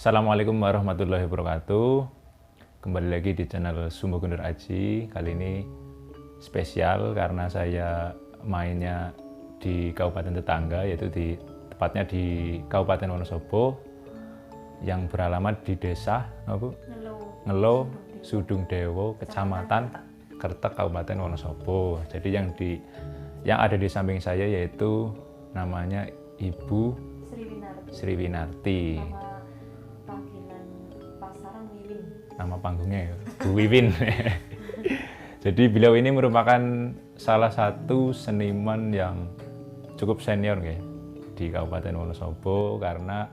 Assalamualaikum warahmatullahi wabarakatuh. Kembali lagi di channel Sumbu Gundur Aji. Kali ini spesial karena saya mainnya di kabupaten tetangga, yaitu tepatnya di Kabupaten Wonosobo yang beralamat di desa Ngelo, Sudung Dewo, Kecamatan Kertek, Kabupaten Wonosobo. Jadi yang ada di samping saya yaitu namanya Ibu Sri Winarti. Nama panggungnya ya, Bu Wiwin. Jadi beliau ini merupakan salah satu seniman yang cukup senior ya, di Kabupaten Wonosobo karena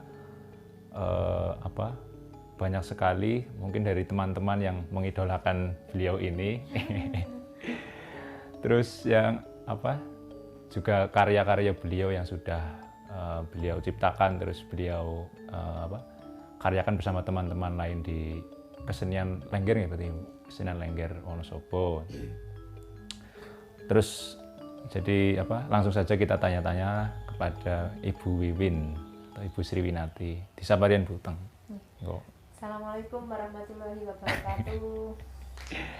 banyak sekali mungkin dari teman-teman yang mengidolakan beliau ini. Terus yang juga karya-karya beliau yang sudah beliau ciptakan, terus beliau karyakan bersama teman-teman lain di kesenian Lengger ya, berarti kesenian Lengger Wonosobo. Terus jadi langsung saja kita tanya-tanya kepada Ibu Wiwin atau Ibu Sri Winarti. Disapa riyen Bu Teng. Assalamualaikum warahmatullahi wabarakatuh.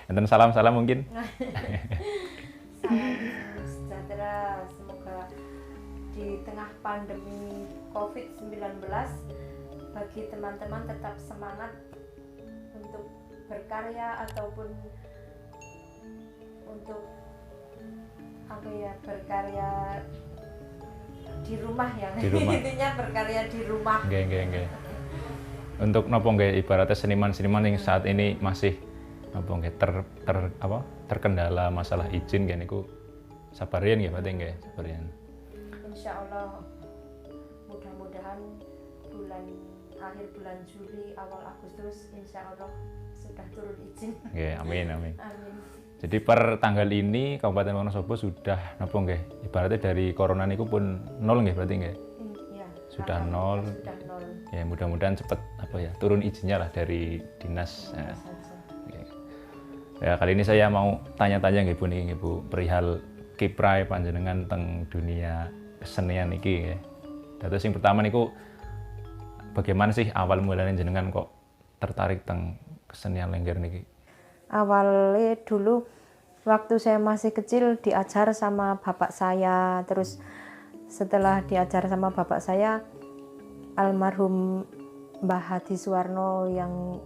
Enten salam-salam mungkin. Salam sejahtera, semoga di tengah pandemi COVID-19 bagi teman-teman tetap semangat untuk berkarya ataupun untuk berkarya di rumah ya. Di rumah. Intinya berkarya di rumah. Nggih. Untuk nopo nggih ibaratnya seniman-seniman yang saat ini masih nopo nggih terkendala masalah izin nggih niku sabarian nggih berarti nggih sabarian. Insyaallah mudah-mudahan akhir bulan Juli awal Agustus insyaallah sudah turun izin. Nggih, amin. Amin. Jadi per tanggal ini Kabupaten Wonosobo sudah nopo nggih ibaratnya dari corona niku pun nol nggih berarti nggih. Ya, Sudah nol. Sudah nol. Ya mudah-mudahan cepat turun izinnya lah dari dinas. Ya, ya kali ini saya mau tanya-tanya nggih Bu niki Bu perihal kiprah panjenengan teng dunia kesenian iki nggih. Dados sing pertama niku bagaimana sih awal mulanya jenengan kok tertarik teng kesenian Lengger niki? Awalnya dulu waktu saya masih kecil diajar sama bapak saya, terus setelah diajar sama bapak saya almarhum Mbah Hadi Suwarno yang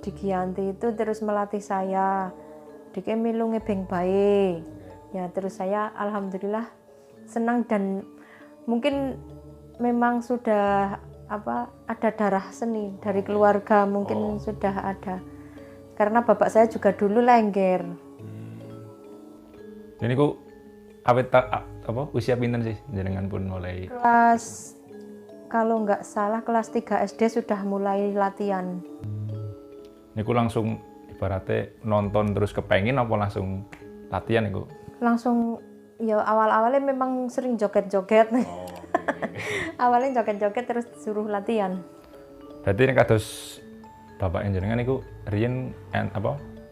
di Giyanti itu terus melatih saya dike milu ngebeng bae ya, terus saya alhamdulillah senang dan mungkin memang sudah ada darah seni dari keluarga, mungkin sudah ada karena bapak saya juga dulu Lengger. Jadi ku awet usia pinten sih jenengan pun mulai? Kelas kalau nggak salah kelas 3 SD sudah mulai latihan. Niku langsung ibaratnya nonton terus kepengin apa langsung latihan niku? Langsung ya awal-awalnya memang sering joget-joget. Awalnya joget-joget terus suruh latihan. Berarti ini kados bapak jenengan niku riyen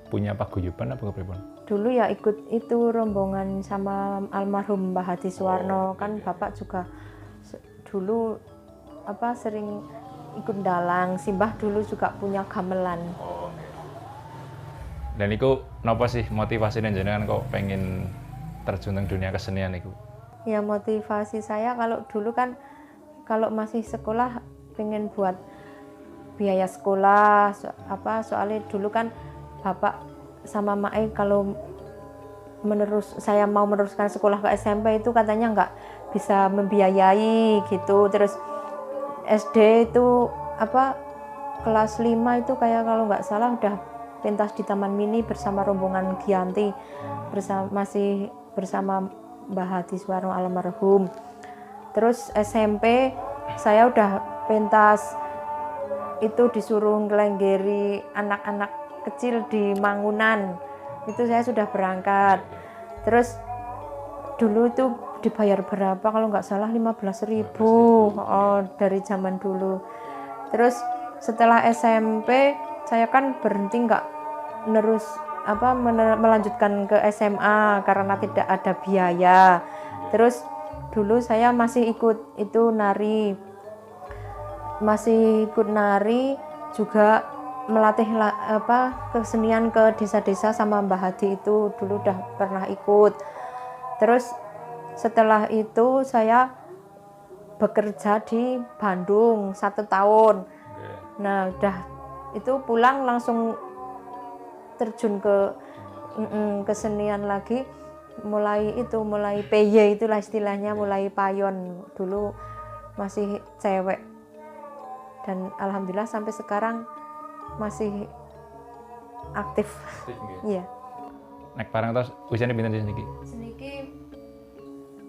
punya paguyuban apa kepripun? Dulu ya ikut itu rombongan sama almarhum Mbah Hadi Suwarno, kan bapak juga dulu sering ikut dalang, simbah dulu juga punya gamelan. Dan niku napa sih motivasinya jenengan kok pengen terjun ke dunia kesenian niku? Ya motivasi saya kalau dulu kan kalau masih sekolah pengen buat biaya sekolah soalnya dulu kan bapak sama Mae kalau saya mau meneruskan sekolah ke SMP itu katanya nggak bisa membiayai gitu, terus SD itu kelas 5 itu kayak kalau nggak salah udah pentas di Taman Mini bersama rombongan Giyanti masih bersama Mbah Hadi Suwarno almarhum. Terus SMP saya udah pentas itu disuruh ngelenggeri anak-anak kecil di Mangunan, itu saya sudah berangkat. Terus dulu itu dibayar berapa kalau nggak salah 15.000 dari zaman dulu. Terus setelah SMP saya kan berhenti nggak melanjutkan ke SMA karena tidak ada biaya. Terus dulu saya masih ikut itu nari masih ikut nari, juga melatih kesenian ke desa-desa sama Mbah Hadi itu dulu udah pernah ikut. Terus setelah itu saya bekerja di Bandung 1 tahun. Nah udah itu pulang langsung terjun ke kesenian lagi, mulai PY itulah istilahnya, mulai payon. Dulu masih cewek dan alhamdulillah sampai sekarang masih aktif. Iya. Nek parang terus usianya pinten sih niki? Seniki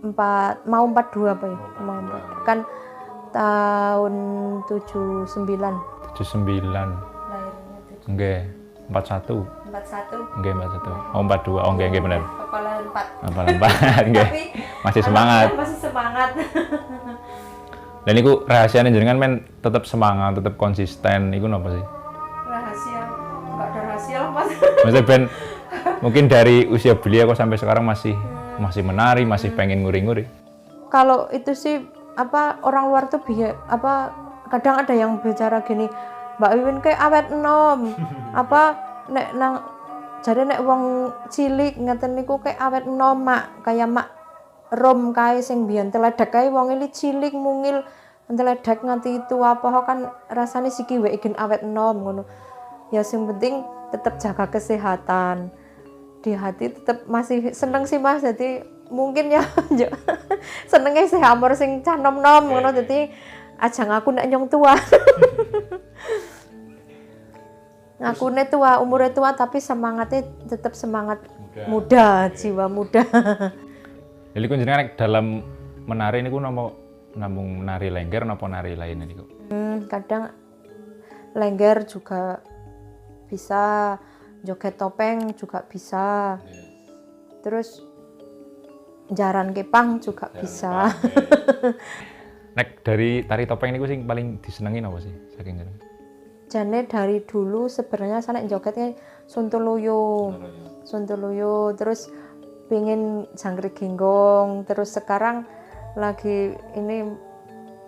42 apa ya? Mau 4. Kan tahun 79. 79. Lahirnya 7. Nggih, 41. 41. Nggih, 41. Oh, 42. Oh, nggih bener. Kepala 4. Kepala 4 nggih. Masih semangat. Masih semangat. Dan iku rahasianya jenengan men tetap semangat, tetap konsisten. Iku napa sih? Rahasia. Enggak ada rahasia lah, Mas. Maksudnya ben mungkin dari usia belia kok sampai sekarang masih menari, masih pengen nguri-nguri. Kalau itu sih orang luar tuh kadang ada yang bicara gini, Mbak Wiwin kayak awet enom. Nek nang jare nek wong cilik ngeten niku kayak awet enom, Mak. Kayak Mak Rom kae sing biyen teledek kae wong iki cilik mungil teledek nganti itu kan rasane siki wek igen awet enom ngono. Ya sing penting tetap jaga kesehatan. Di hati tetap masih seneng sih Mas, jadi mungkin ya senengnya sih amor sing cah nom-nom ngono, jadi aja ngaku nek nyong tua. Ngakune tua, umurnya tua tapi semangatnya tetap semangat muda, jiwa muda. Jadi kun jenengan dalam menari niku namung nari lengger napa nari lain niku? Kadang lengger juga bisa, joget topeng juga bisa. Terus jaran kepang juga bisa. Nek dari tari topeng niku sing paling disenengi apa sih saking jenengan? Jane dari dulu sebenarnya saya jogetnya Sontoloyo, terus pengen jangkrik genggong, terus sekarang lagi ini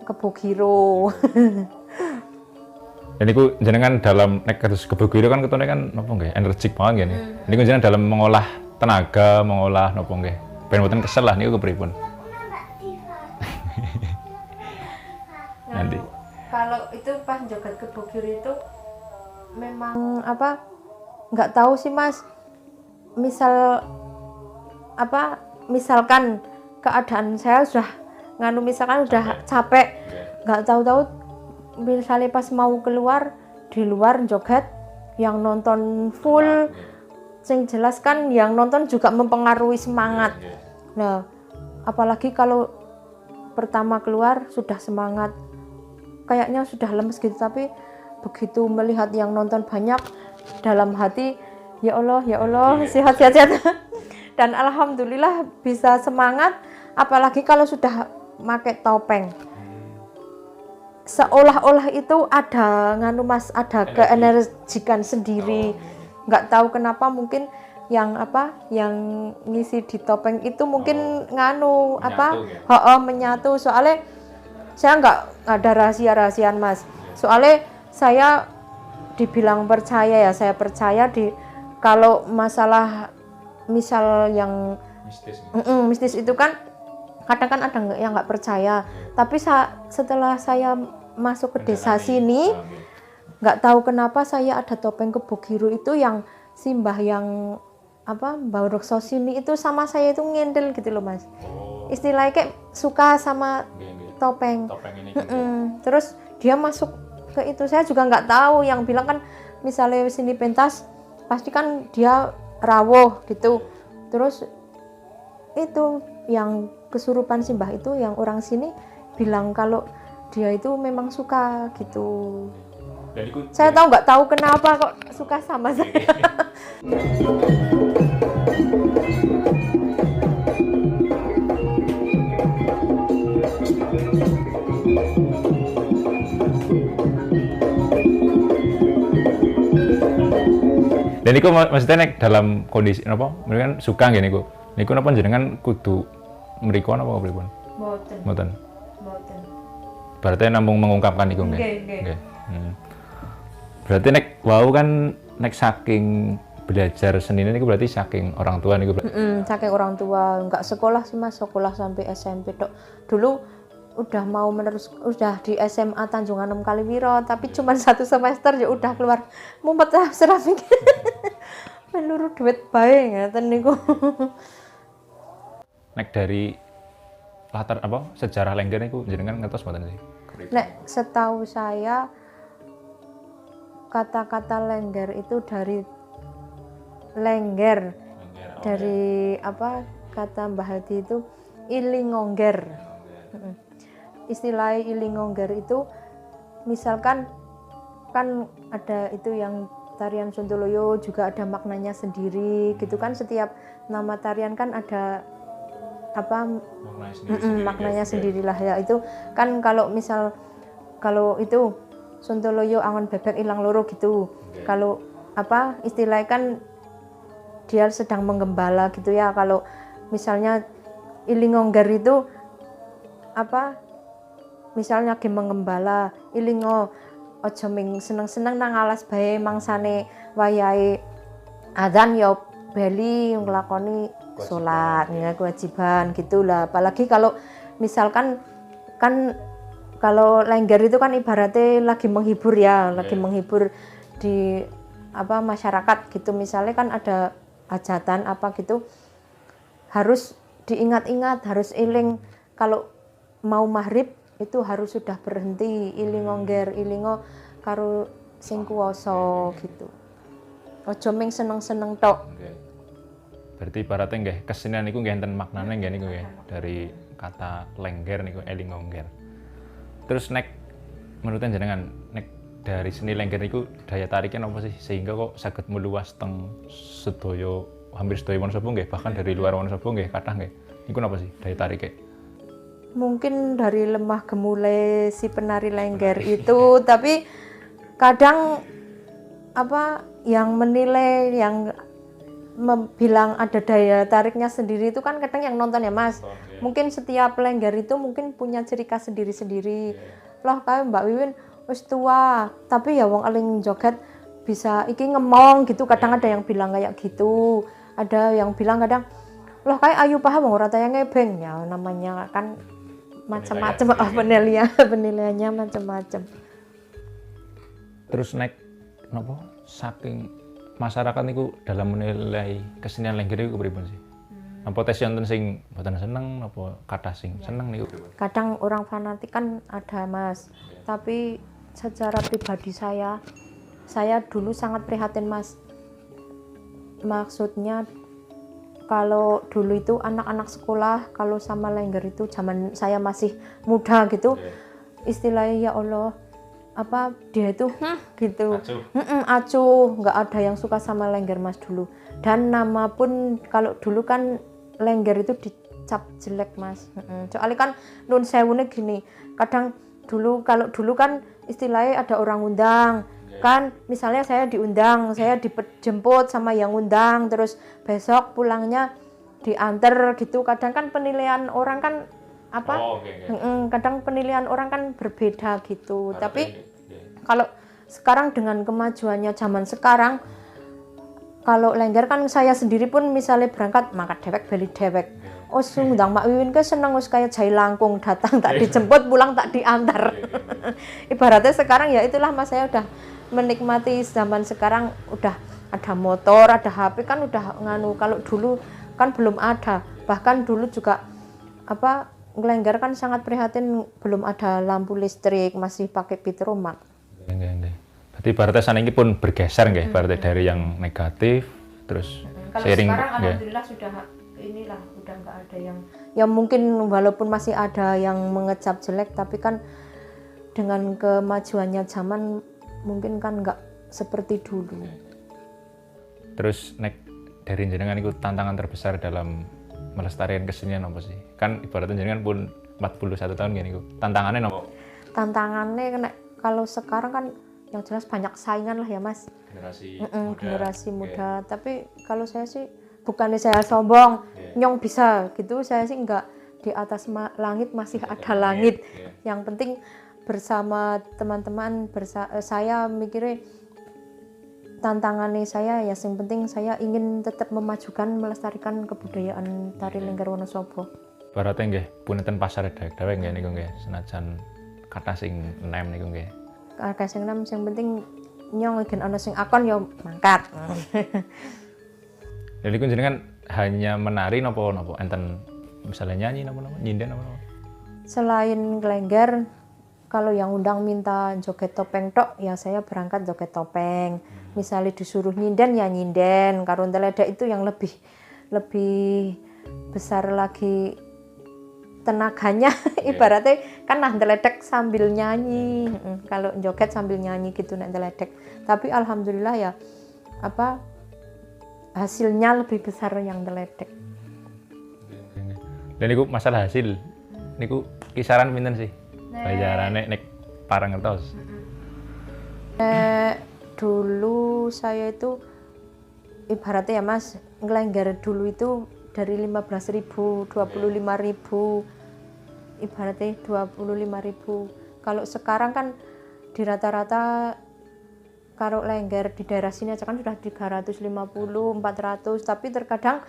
kebogiro. Dan niku jenengan dalam nek kados kebogiro kan ketone kan napa nggih energik banget nggih. Niku jenengan dalam mengolah tenaga, mengolah napa nggih. Ben mboten kesel lah niku kepripun. Nanti kalau itu pas joget kebogiro itu memang nggak tahu sih Mas, misalkan keadaan saya sudah misalkan udah capek, nggak tahu-tahu misalnya pas mau keluar di luar joget yang nonton full, sing jelas kan yang nonton juga mempengaruhi semangat. Nah apalagi kalau pertama keluar sudah semangat, kayaknya sudah lemes gitu, tapi begitu melihat yang nonton banyak, dalam hati ya Allah sehat. Dan alhamdulillah bisa semangat, apalagi kalau sudah pakai topeng. Seolah-olah itu ada ada keenergikan sendiri. Nggak tahu kenapa, mungkin yang ngisi di topeng itu mungkin menyatu. Soalnya saya nggak ada rahasia-rahasiaan Mas. Soalnya saya dibilang percaya ya, saya percaya kalau masalah misal yang mistis itu kan kadang kan ada yang nggak percaya. Tapi setelah saya masuk ke desa sini, nggak tahu kenapa saya ada topeng kebogiro itu yang simbah yang Mbah Rekso sini itu sama saya itu ngendel gitu loh Mas. Istilahnya kayak suka sama topeng ini terus dia masuk ke itu. Saya juga nggak tahu, yang bilang kan misalnya sini pentas pasti kan dia rawuh gitu. Terus itu yang kesurupan simbah itu yang orang sini bilang kalau dia itu memang suka gitu. Saya nggak tahu kenapa kok suka sama saya. Dan niku maksudnya nek dalam kondisi napa? Mereka kan suka nggih niku. Niku napa jenengan kudu mriko napa pripun? Mboten. berarti namung mengungkapkan iku nggih. Nggih. Berarti nek wau kan nek saking belajar seni ini berarti saking orang tua niku. Saking orang tua, enggak sekolah sih Mas, sekolah sampai SMP tok. Dulu udah mau menerus, udah di SMA Tanjungan 6 Kaliwiro, tapi cuma 1 semester ya udah keluar mumpet seramik. Menurut duit bae ngeten niku. Nek dari latar apa sejarah Lengger niku jenengan ngertos mboten sih? Nek setahu saya kata-kata Lengger itu dari Lengger. Dari apa kata Mbah Hadi itu ilingongger. Istilah ilingongger itu misalkan kan ada itu yang tarian Sontoloyo juga ada maknanya sendiri gitu kan, setiap nama tarian kan ada apa maknanya sendirilah ya. Itu kan kalau misal kalau itu Sontoloyo angon bebek ilang loro gitu. Kalau apa istilahnya kan dia sedang menggembala gitu ya. Kalau misalnya ilingongger itu apa misalnya lagi menggembala ilingo aja ming seneng-seneng nang alas bae mangsane wayahe adzan ya bali nglakoni salat ya kewajiban gitulah. Apalagi kalau misalkan kan kalau Lengger itu kan ibaratnya lagi menghibur ya, lagi menghibur di apa masyarakat gitu. Misalnya kan ada hajatan apa gitu harus diingat-ingat, harus eling kalau mau maghrib itu harus sudah berhenti ilingongger ilingo karo sing kuwasa gitu. Aja ming seneng-seneng tok. Berarti ibaratnya nggih kesenian niku nggih enten maknane nggih niku nggih dari kata Lengger niku ilingongger. Terus nek menurut jenengan nek dari seni Lengger niku daya tariknya apa sih sehingga kok saged meluas teng sedaya hampir sedaya Wonosobo nggih, bahkan dari luar Wonosobo nggih kathah nggih. Niku napa sih daya tariknya? Mungkin dari lemah gemulai si penari Lengger itu, tapi kadang apa yang menilai yang bilang ada daya tariknya sendiri itu kan kadang yang nonton ya Mas. Mungkin setiap Lengger itu mungkin punya ciri khas sendiri-sendiri. Loh kayak Mbak Wiwin wis tua, tapi ya wong eling joget bisa iki ngemong gitu. Kadang ada yang bilang kayak gitu. Ada yang bilang kadang loh kayak Ayu paham ora taya ngebeng ya, namanya kan macam-macam penilaiannya macam-macam. Terus nek napa saking masyarakat niku dalam menilai kesenian Lengger niku pripun sih? Napa tes wonten sing mboten seneng napa kathah sing seneng niku? Kadang orang fanatik kan ada Mas. Tapi secara pribadi saya dulu sangat prihatin Mas. Maksudnya kalau dulu itu anak-anak sekolah kalau sama Lengger itu zaman saya masih muda gitu, istilahnya ya Allah apa dia itu gitu acuh, nggak ada yang suka sama Lengger Mas dulu. Dan nama pun kalau dulu kan Lengger itu dicap jelek Mas. Soalnya kan nun sewune gini, kadang dulu kalau dulu kan istilahnya ada orang undang kan, misalnya saya diundang, saya dijemput sama yang undang, terus besok pulangnya diantar gitu. Kadang kan penilaian orang kan apa kadang penilaian orang kan berbeda gitu. Tapi kalau sekarang dengan kemajuannya zaman sekarang, kalau Lengger kan saya sendiri pun misalnya berangkat mangkat dewek beli dewek. Oh ngundang Mak Wiwin ke seneng wis kayak jai langkung, datang tak dijemput pulang tak diantar. Ibaratnya sekarang ya itulah Mas, saya udah menikmati zaman sekarang, udah ada motor, ada HP kan udah nganu. Kalau dulu kan belum ada. Bahkan dulu juga apa Lengger kan sangat prihatin belum ada lampu listrik, masih pakai pitromak. Nggih. Berarti ibaratnya saniki pun bergeser nggih, ibaratnya dari yang negatif terus kalau seiring sekarang alhamdulillah sudah inilah udah nggak ada yang mungkin walaupun masih ada yang mengecap jelek, tapi kan dengan kemajuannya zaman mungkin kan nggak seperti dulu. Terus nek dari jenengan itu tantangan terbesar dalam melestarikan kesenian apa sih? Kan ibaratnya jenengan pun 41 tahun gini, tantangannya apa? Tantangannya kalau sekarang kan yang jelas banyak saingan lah ya Mas. Generasi muda. Tapi kalau saya sih bukannya saya sombong, nyong bisa gitu, saya sih enggak. Di atas langit masih ada langit. Yang penting bersama teman-teman saya mikirnya tantangannya saya ya yang penting saya ingin tetap memajukan melestarikan kebudayaan tari Lengger Wonosobo. Berarti nggih punten pasar dewek nggih niku nggih senajan kata sing nem niku nggih. Kata sing nem sing penting nyong gen ana sing akon ya mangkat. Jadi niku jenengan hanya menari napa enten misalnya nyanyi napa nyinden napa? Selain Lengger, kalau yang undang minta joget topeng tok, ya saya berangkat joget topeng. Misalnya disuruh nyinden, ya nyinden. Karo teledek itu yang lebih besar lagi tenaganya. Ibaratnya kan nah teledek sambil nyanyi. Kalau joget sambil nyanyi gitu nek teledek. Tapi alhamdulillah ya hasilnya lebih besar yang teledek. Dan niku masalah hasil, niku kisaran pinten sih? Bayarannya nek parang ngertos. Dulu saya itu ibaratnya ya Mas, ngelengger dulu itu dari 15.000, 25.000, ibaratnya 25.000. Kalau sekarang kan di rata-rata kalau lengger di daerah sini aja kan sudah 350, 400, tapi terkadang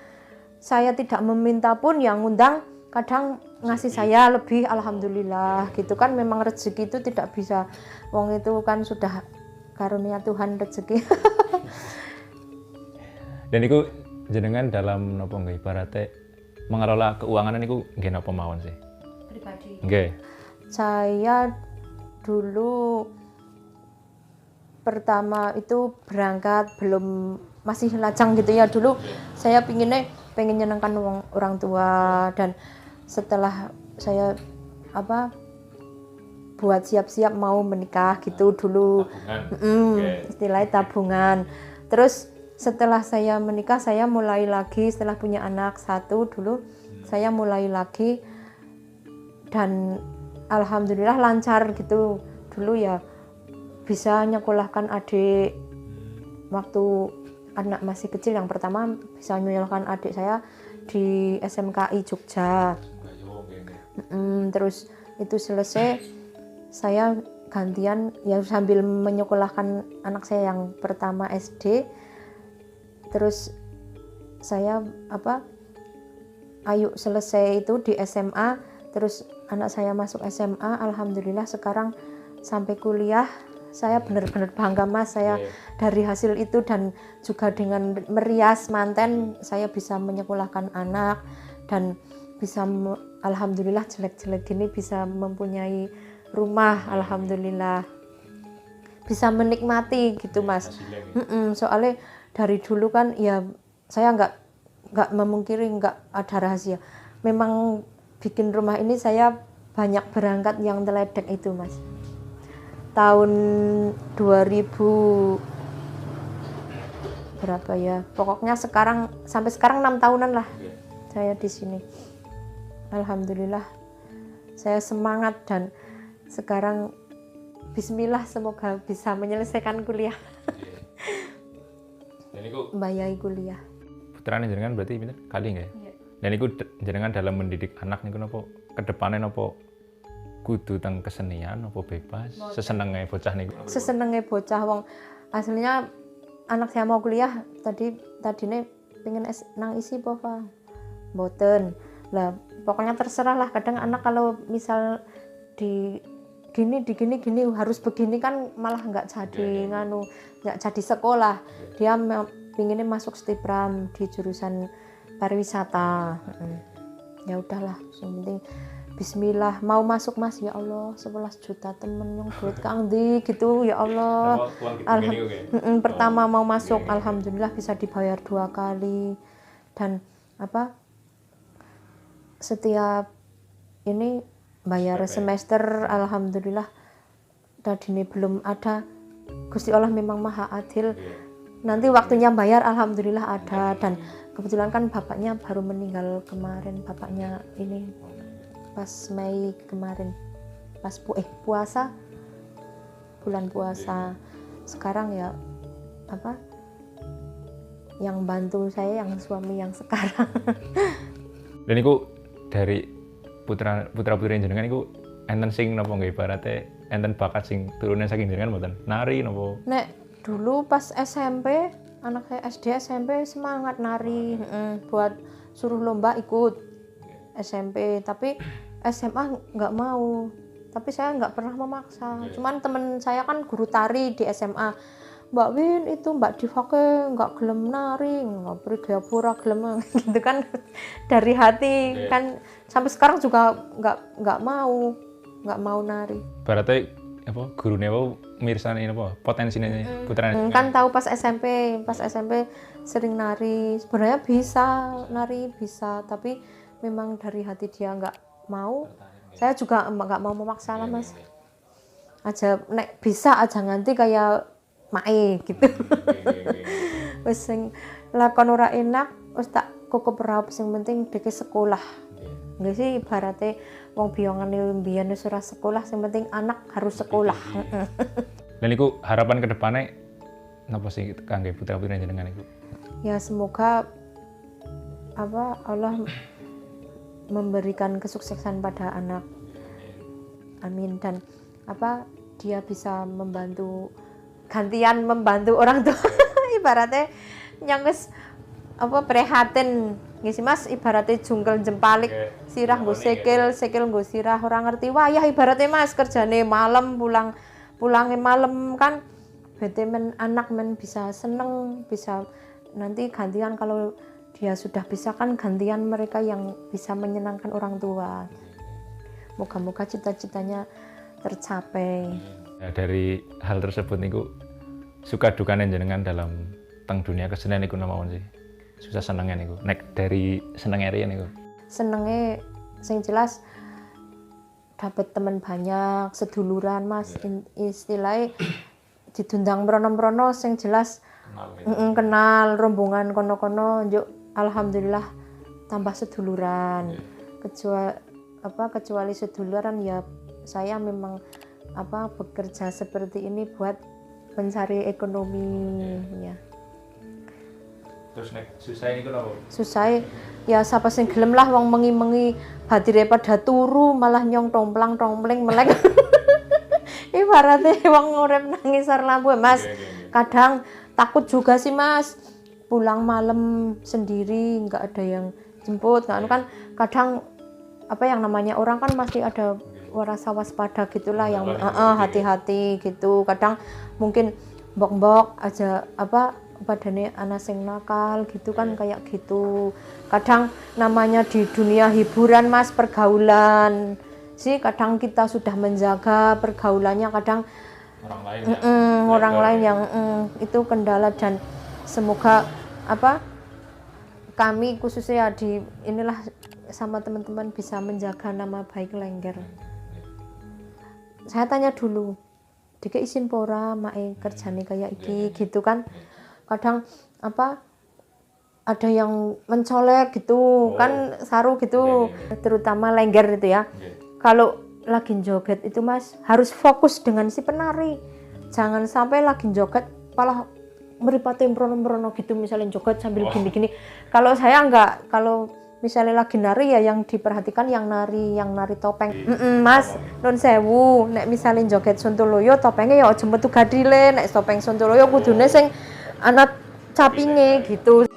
saya tidak meminta pun yang ngundang kadang ngasih saya lebih, alhamdulillah gitu kan. Memang rezeki itu tidak bisa, wong itu kan sudah karunia Tuhan rezeki. Dan itu jenengan dalam nopo nggih ibaratnya mengelola keuangan niku nggih napa mawon sih? Pribadi. Nggih. Saya dulu pertama itu berangkat belum masih lajang gitu ya, dulu saya pengen nyenengkan orang tua. Dan setelah saya buat siap-siap mau menikah gitu dulu, istilahnya tabungan. Terus setelah saya menikah saya mulai lagi, setelah punya anak satu dulu saya mulai lagi dan alhamdulillah lancar gitu. Dulu ya bisa nyekolahkan adik waktu anak masih kecil, yang pertama bisa nyekolahkan adik saya di SMKI Jogja. Terus itu selesai saya gantian ya sambil menyekolahkan anak saya yang pertama SD. Terus saya ayo selesai itu di SMA, terus anak saya masuk SMA, alhamdulillah sekarang sampai kuliah. Saya benar-benar bangga Mas, saya dari hasil itu dan juga dengan merias manten saya bisa menyekolahkan anak dan bisa alhamdulillah jelek-jelek gini bisa mempunyai rumah, alhamdulillah bisa menikmati gitu Mas. Soalnya dari dulu kan ya saya nggak memungkiri nggak ada rahasia. Memang bikin rumah ini saya banyak berangkat yang teledek itu Mas. Tahun 2000 berapa ya? Pokoknya sampai sekarang 6 tahunan lah saya di sini. Alhamdulillah saya semangat dan sekarang bismillah semoga bisa menyelesaikan kuliah. Dan itu membayai kuliah. putrane jenengan berarti pinten? Kali nggih? Iya. Dan itu jenengan dalam mendidik anak niku napa kedepane napa kudu teng kesenian apa bebas? Sesenenge bocah niku. Sesenenge bocah wong aslinya anak saya mau kuliah tadine pengen nang isi apa? Mboten. Lah pokoknya terserah lah, kadang anak kalau misal di gini harus begini kan malah nggak jadi nggak jadi sekolah. Dia pinginnya masuk Stipram di jurusan pariwisata. Ya udahlah, yang penting bismillah mau masuk Mas, ya Allah 11 juta temen yang duit kang di gitu ya Allah. Pertama mau masuk alhamdulillah bisa dibayar 2 kali dan setiap ini bayar semester alhamdulillah. Tadi ini belum ada, Gusti Allah memang maha adil. Nanti waktunya bayar alhamdulillah ada. Dan kebetulan kan bapaknya baru meninggal kemarin, bapaknya ini pas Mei kemarin, pas puasa, bulan puasa. Sekarang ya yang bantu saya yang suami yang sekarang. Dan itu dari putra-putri jenengan itu enten sing napa nggih ibarate enten bakat sing turunan saking jenengan mboten? Nari napa? Nek dulu pas SMP, anak saya SD SMP semangat nari, buat suruh lomba ikut SMP, tapi SMA nggak mau. Tapi saya nggak pernah memaksa. Cuman temen saya kan guru tari di SMA. Mbak Win itu Mbak Diva ke nggak gelem nari, nggak beri gapura gelem gitu kan dari hati kan sampai sekarang juga nggak mau nari. Berarti apa gurune apa mirsani apa potensine putrane? Kan tahu pas SMP sering nari. Sebenarnya bisa nari bisa, tapi memang dari hati dia nggak mau. Saya juga nggak mau memaksa lah Mas. Aja nek bisa aja nganti kayak mae gitu. Wis sing lakon ora enak wis tak cukup raup sing penting deke sekolah. Nggih sih ibarate wong biyongane mbiyen wis ora sekolah sing penting anak harus sekolah. Lan iku harapan ke depane napa sih kangge putra-putri jenengan iku? Ya semoga Allah memberikan kesuksesan pada anak. Amin. Dan dia bisa gantian membantu orang tua. Ibaratnya yang wis prihatin nggih sih Mas, ibaratnya jungkel jempalik, sirah nggo sikil nggo sirah, ora ngerti wayah ibaratnya Mas, kerjane malam pulangnya malam kan bete anak bisa seneng, bisa nanti gantian kalau dia sudah bisa kan gantian mereka yang bisa menyenangkan orang tua. Moga-moga cita-citanya tercapai. Ya, dari hal tersebut niku suka dukane jenengan dalam dunia kesenian niku mawon sih. Susah senengnya niku. Nek dari senenge riyen niku. Senenge sing jelas dapat teman banyak, seduluran Mas, istilahnya didundang mrono-mrono sing jelas kenal rombongan kono-kono njuk alhamdulillah tambah seduluran. Kecuali seduluran ya saya memang bekerja seperti ini buat mencari ekonomi ya. Terus nek susah niku lho. Susah ya siapa sing gelem lah wong mengi-mengi badire pada turu malah nyong tomplang-tompling melek. Ibaratnya wong urip nang ngisor lampu Mas. Kadang takut juga sih Mas. Pulang malam sendiri nggak ada yang jemput kan kadang yang namanya orang kan masih ada rasa waspada gitulah yang hati-hati gitu. Kadang mungkin mbok-mbok aja padane anak sing nakal gitu kan kayak gitu. Kadang namanya di dunia hiburan Mas, pergaulan sih kadang kita sudah menjaga pergaulannya, kadang orang lain yang itu kendala. Dan semoga kami khususnya di inilah sama teman-teman bisa menjaga nama baik Lengger. Saya tanya dulu, dike izin pora mae kerjane kayak iki gitu kan. Kadang ada yang mencolek gitu kan saru gitu, terutama Lengger itu ya. Kalau lagi joget itu Mas harus fokus dengan si penari. Jangan sampai lagi joget malah meripatin mrono-mrono gitu, misalnya joget sambil gini-gini. Kalau saya enggak, kalau misalnya lagi nari ya yang diperhatikan yang nari topeng. Mas, nun sewu, nek misalnya joget Sontoloyo topengnya ya aja metu gadrile, nek topeng Sontoloyo kudune sing anak capinge gitu.